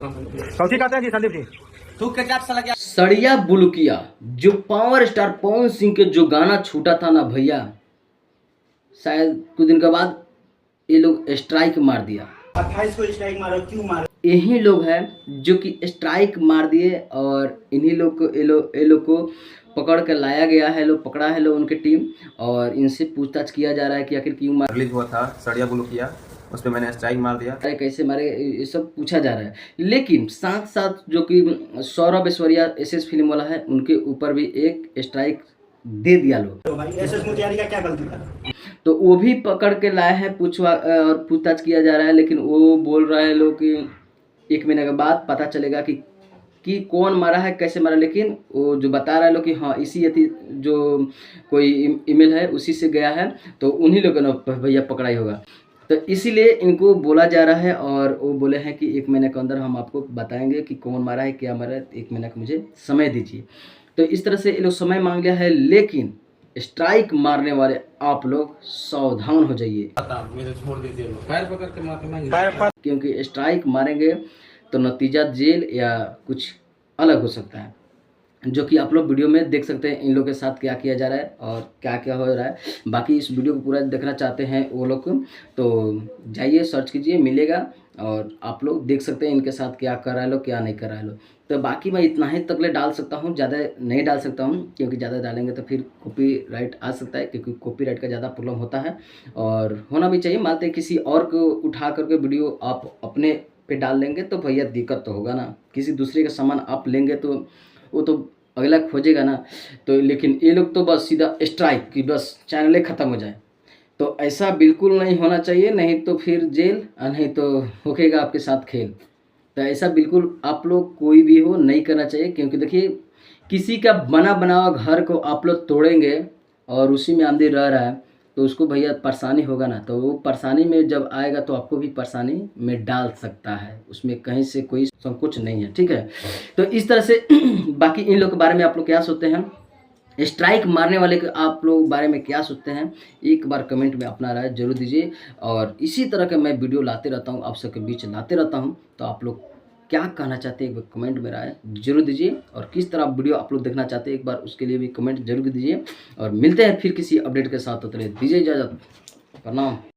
कौन कहते हैं जी संदीप जी? थूक के चाट साला क्या? सड़िया बुलकिया जो पावर स्टार पवन सिंह के जो गाना छूटा था ना भैया, शायद कुछ दिन के बाद ये लोग स्ट्राइक मार दिया। 28 को स्ट्राइक मारो, क्यों मारो? यही लोग हैं जो कि स्ट्राइक मार दिए और इन्हीं लोग को ये लोग को पकड़ कर लाया गया है, लोग पकड़ा है लोग उनकी टीम, और इनसे पूछताछ किया जा रहा है कि आखिर क्यों मार रिलीज हुआ था सड़िया बुलकिया, उस पर मैंने स्ट्राइक मार दिया। मारे, कैसे मारे, ये सब पूछा जा रहा है। लेकिन साथ साथ जो कि सौरभ ऐश्वर्या एसएस फिल्म वाला है, उनके ऊपर भी एक स्ट्राइक दे दिया लोग। तो भाई एसएस मुतियारी का क्या गलती था? तो वो भी पकड़ के लाए हैं, और पूछताछ किया जा रहा है। लेकिन वो बोल रहा है लोग कि 1 महीने के बाद पता चलेगा कि कौन मारा है, कैसे मारा। लेकिन वो जो बता रहा है लोग कि हाँ इसी जो कोई ईमेल है उसी से गया है, तो उन्हीं लोगों ने भैया पकड़ाई होगा। तो इसीलिए इनको बोला जा रहा है, और वो बोले हैं कि 1 महीने के अंदर हम आपको बताएंगे कि कौन मारा है, क्या मारा है, 1 महीने का मुझे समय दीजिए। तो इस तरह से ये लोग समय मांग लिया है। लेकिन स्ट्राइक मारने वाले आप लोग सावधान हो जाइए, मेरे छोड़ दीजिए, पैर पकड़ के माफी मांगिए। क्योंकि स्ट्राइक मारेंगे तो नतीजा जेल या कुछ अलग हो सकता है, जो कि आप लोग वीडियो में देख सकते हैं इन लोगों के साथ क्या किया जा रहा है और क्या क्या हो रहा है। बाकी इस वीडियो को पूरा देखना चाहते हैं वो लोग तो जाइए, सर्च कीजिए, मिलेगा, और आप लोग देख सकते हैं इनके साथ क्या कर रहा है लोग, क्या नहीं कर रहा है लोग। तो बाकी मैं इतना ही तकले डाल सकता हूँ, ज़्यादा नहीं डाल सकता हूँ, क्योंकि ज़्यादा डालेंगे तो फिर कॉपीराइट आ सकता है, क्योंकि कॉपीराइट का ज़्यादा प्रॉब्लम होता है और होना भी चाहिए। मानते हैं किसी और को उठा करके वीडियो आप अपने पे डाल लेंगे तो भैया दिक्कत तो होगा ना। किसी दूसरे का सामान आप लेंगे तो वो तो अगला खोजेगा ना। तो लेकिन ये लोग तो बस सीधा स्ट्राइक कि बस चैनल ख़त्म हो जाए। तो ऐसा बिल्कुल नहीं होना चाहिए, नहीं तो फिर जेल, नहीं तो होगा आपके साथ खेल। तो ऐसा बिल्कुल आप लोग कोई भी हो नहीं करना चाहिए, क्योंकि देखिए किसी का बना बनावा घर को आप लोग तोड़ेंगे और उसी में आमदी रह रहा है, तो उसको भैया परेशानी होगा ना। तो वो परेशानी में जब आएगा तो आपको भी परेशानी में डाल सकता है, उसमें कहीं से कोई संकोच नहीं है, ठीक है। तो इस तरह से बाकी इन लोग के बारे में आप लोग क्या सोचते हैं, स्ट्राइक मारने वाले के आप लोग बारे में क्या सोचते हैं, एक बार कमेंट में अपना राय जरूर दीजिए। और इसी तरह के मैं वीडियो लाते रहता हूँ, आप सबके बीच लाते रहता हूँ। तो आप लोग क्या कहना चाहते हैं एक बार कमेंट में राय जरूर दीजिए, और किस तरह वीडियो आप लोग देखना चाहते हैं एक बार उसके लिए भी कमेंट जरूर दीजिए। और मिलते हैं फिर किसी अपडेट के साथ, तो दीजिए इजाज़त, प्रणाम।